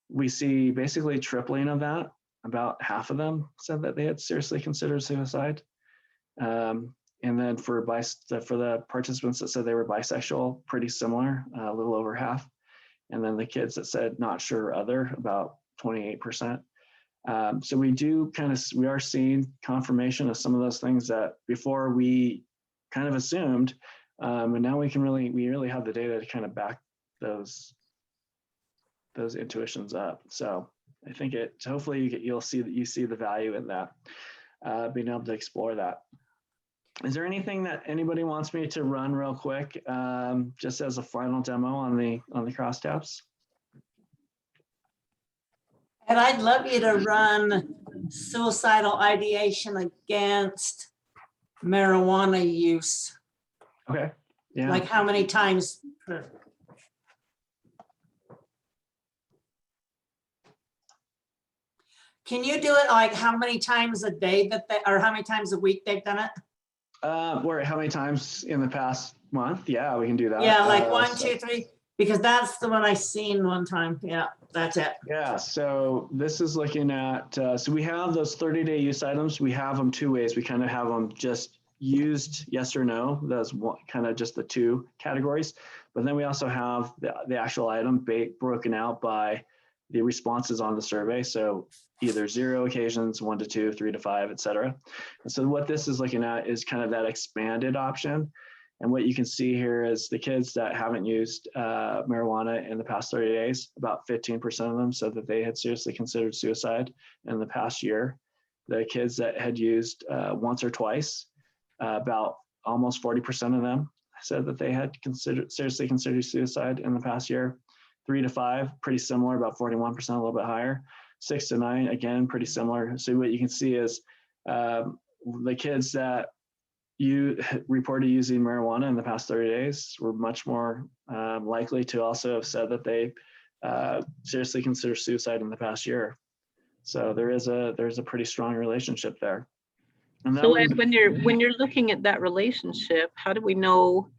we see basically tripling of that. About half of them said that they had seriously considered suicide. And then for the participants that said they were bisexual, pretty similar, a little over half. And then the kids that said not sure or other, about 28%. So we are seeing confirmation of some of those things that before we kind of assumed, and now we really have the data to kind of back those intuitions up. So I think hopefully you'll see that you see the value in that, being able to explore that. Is there anything that anybody wants me to run real quick, just as a final demo on the crosstabs? And I'd love you to run suicidal ideation against marijuana use. Okay. Yeah. Like how many times per. Can you do it like how many times a day or how many times a week they've done it? How many times in the past month? Yeah, we can do that. Yeah, like 1, 2, 3, because that's the one I seen one time. Yeah, that's it. Yeah, so this is looking at, so we have those 30-day use items. We have them two ways. We kind of have them just used, yes or no. That's kind of just the two categories. But then we also have the actual item broken out by the responses on the survey. So either 0 occasions, 1 to 2, 3 to 5, et cetera. And so what this is looking at is kind of that expanded option. And what you can see here is the kids that haven't used marijuana in the past 30 days, about 15% of them said that they had seriously considered suicide in the past year. The kids that had used once or twice, about almost 40% of them said that they had seriously considered suicide in the past year. 3 to 5, pretty similar, about 41%, a little bit higher. 6 to 9, again, pretty similar. So what you can see is the kids that you reported using marijuana in the past 30 days were much more likely to also have said that they seriously consider suicide in the past year. So there's a pretty strong relationship there. And So Ed, when you're looking at that relationship, how do we know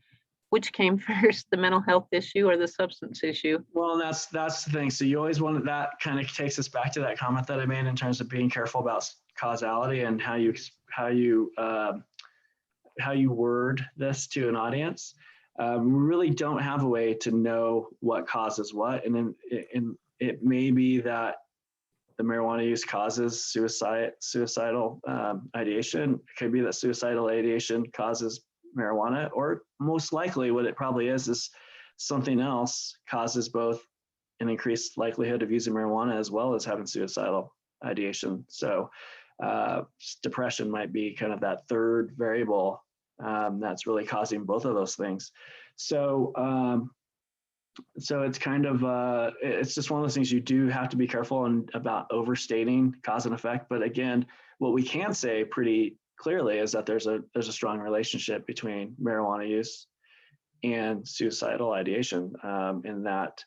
which came first, the mental health issue or the substance issue? Well, that's the thing. So you always want, that kind of takes us back to that comment that I made in terms of being careful about causality and how you word this to an audience. We really don't have a way to know what causes what, and then it may be that the marijuana use causes suicidal ideation. It could be that suicidal ideation causes marijuana, or most likely what it probably is something else causes both an increased likelihood of using marijuana as well as having suicidal ideation. So depression might be kind of that third variable that's really causing both of those things. So it's kind of, it's just one of those things you do have to be careful about overstating cause and effect. But again, what we can say pretty clearly is that there's a strong relationship between marijuana use and suicidal ideation, in that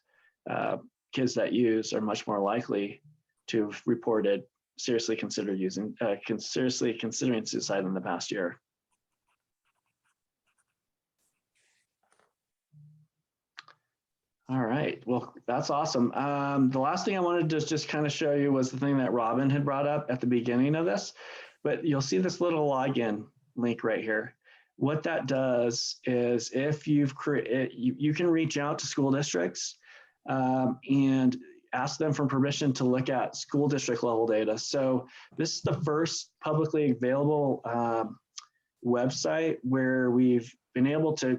kids that use are much more likely to have reported seriously considering suicide in the past year. All right, well, that's awesome. The last thing I wanted to just kind of show you was the thing that Robin had brought up at the beginning of this, but you'll see this little login link right here. What that does is if you've created, you can reach out to school districts and ask them for permission to look at school district level data. So this is the first publicly available website where we've been able to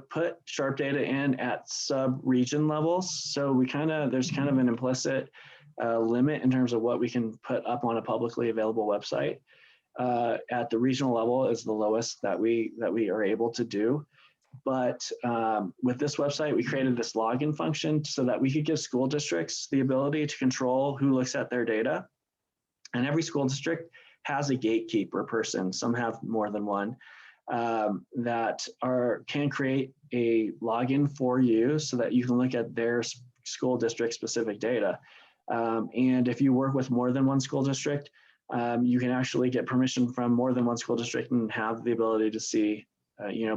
put SHARP data in at sub-region levels. So there's kind of an implicit limit in terms of what we can put up on a publicly available website. At the regional level is the lowest that we are able to do. But with this website, we created this login function so that we could give school districts the ability to control who looks at their data. And every school district has a gatekeeper person. Some have more than one. That can create a login for you so that you can look at their school district specific data. And if you work with more than one school district, you can actually get permission from more than one school district and have the ability to see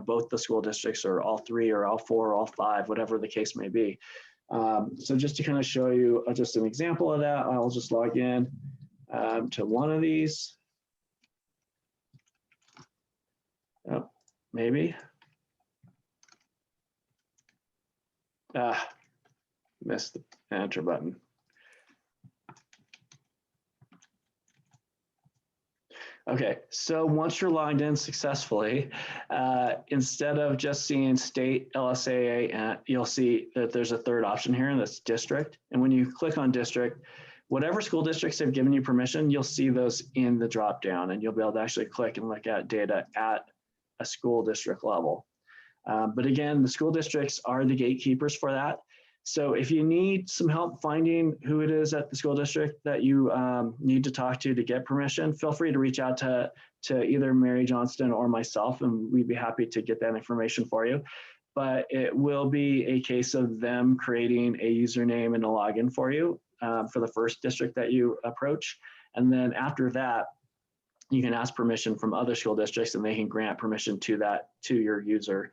both the school districts, or all three, or all four, or all five, whatever the case may be. So just to kind of show you just an example of that, I'll just log in to one of these. Oh, maybe. Missed the enter button. Okay, so once you're logged in successfully, instead of just seeing state LSAA, you'll see that there's a third option here, and that's district. And when you click on district, whatever school districts have given you permission, you'll see those in the drop down, and you'll be able to actually click and look at data at a school district level. But again, the school districts are the gatekeepers for that. So if you need some help finding who it is at the school district that you need to talk to get permission, feel free to reach out to either Mary Johnston or myself, and we'd be happy to get that information for you. But it will be a case of them creating a username and a login for you for the first district that you approach. And then after that, you can ask permission from other school districts, and they can grant permission to your user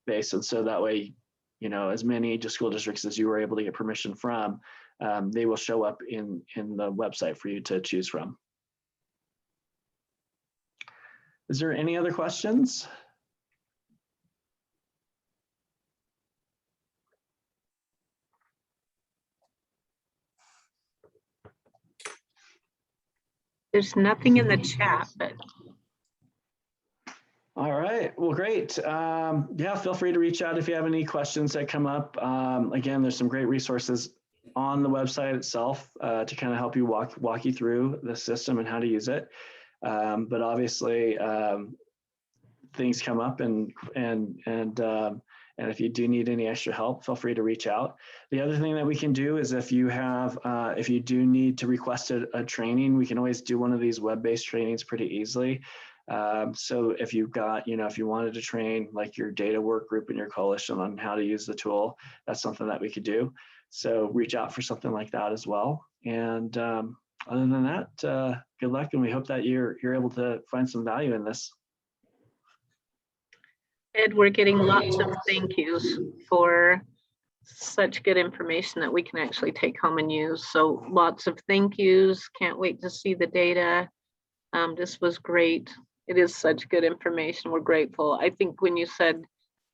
base. And so that way, as many school districts as you were able to get permission from, they will show up in the website for you to choose from. Is there any other questions? There's nothing in the chat, but All right, well, great. Yeah, feel free to reach out if you have any questions that come up. Again, there's some great resources on the website itself to kind of help you walk you through the system and how to use it. But obviously, things come up, and if you do need any extra help, feel free to reach out. The other thing that we can do is if you do need to request a training, we can always do one of these web-based trainings pretty easily. So if you've got, if you wanted to train like your data work group in your coalition on how to use the tool, that's something that we could do. So reach out for something like that as well. And other than that, good luck, and we hope that you're able to find some value in this. Ed, we're getting lots of thank yous for such good information that we can actually take home and use. So lots of thank yous. Can't wait to see the data. This was great. It is such good information. We're grateful. I think when you said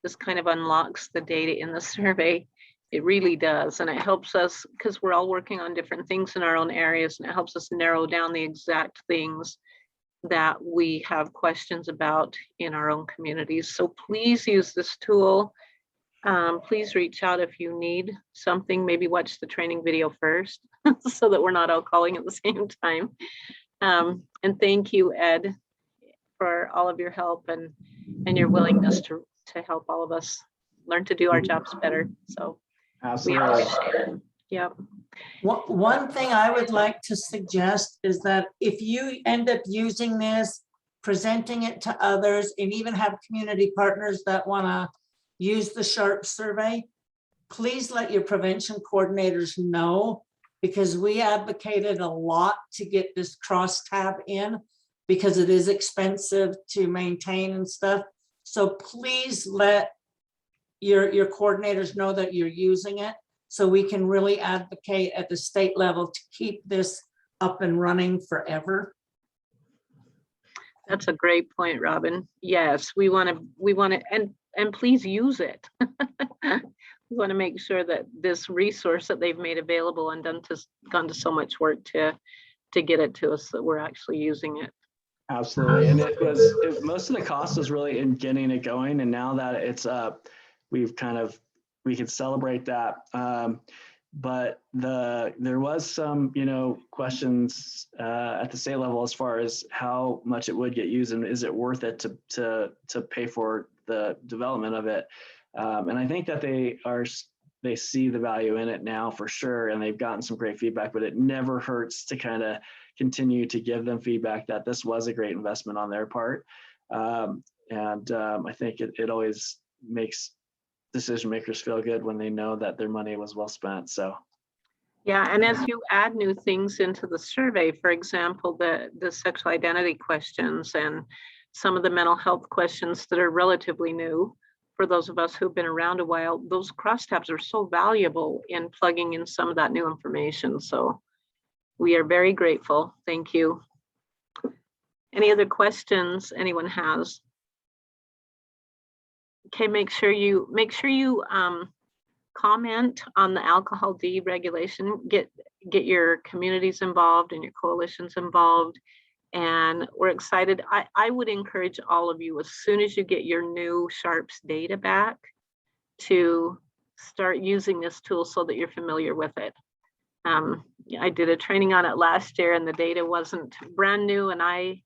this kind of unlocks the data in the survey, it really does. And it helps us, because we're all working on different things in our own areas, and it helps us narrow down the exact things that we have questions about in our own communities. So please use this tool. Please reach out if you need something. Maybe watch the training video first so that we're not all calling at the same time. And thank you, Ed, for all of your help and your willingness to help all of us learn to do our jobs better. So Absolutely. we appreciate it. Yep. One thing I would like to suggest is that if you end up using this, presenting it to others, and even have community partners that want to use the SHARPS survey, please let your prevention coordinators know, because we advocated a lot to get this crosstab in because it is expensive to maintain and stuff. So please let your coordinators know that you're using it, so we can really advocate at the state level to keep this up and running forever. That's a great point, Robin. Yes, we want to, and please use it. We want to make sure that this resource that they've made available and gone to so much work to get it to us, that we're actually using it. Absolutely. And most of the cost was really in getting it going. And now that it's up, we can celebrate that. But there was some, questions at the state level as far as how much it would get used, and is it worth it to pay for the development of it. And I think that they see the value in it now for sure, and they've gotten some great feedback, but it never hurts to kind of continue to give them feedback that this was a great investment on their part. I think it always makes decision makers feel good when they know that their money was well spent. So yeah, and as you add new things into the survey, for example, the sexual identity questions and some of the mental health questions that are relatively new for those of us who've been around a while, those crosstabs are so valuable in plugging in some of that new information. So we are very grateful. Thank you. Any other questions anyone has? Okay, make sure you comment on the alcohol deregulation. Get your communities involved and your coalitions involved. And we're excited. I would encourage all of you, as soon as you get your new SHARPS data back, to start using this tool so that you're familiar with it. I did a training on it last year, and the data wasn't brand new, and I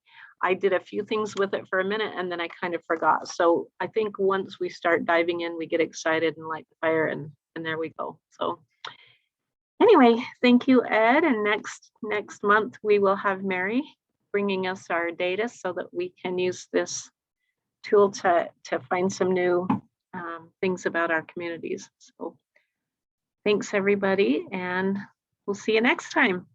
did a few things with it for a minute, and then I kind of forgot. So I think once we start diving in, we get excited and light the fire, and there we go. So anyway, thank you, Ed. And next month we will have Mary bringing us our data so that we can use this tool to find some new things about our communities. So thanks, everybody, and we'll see you next time.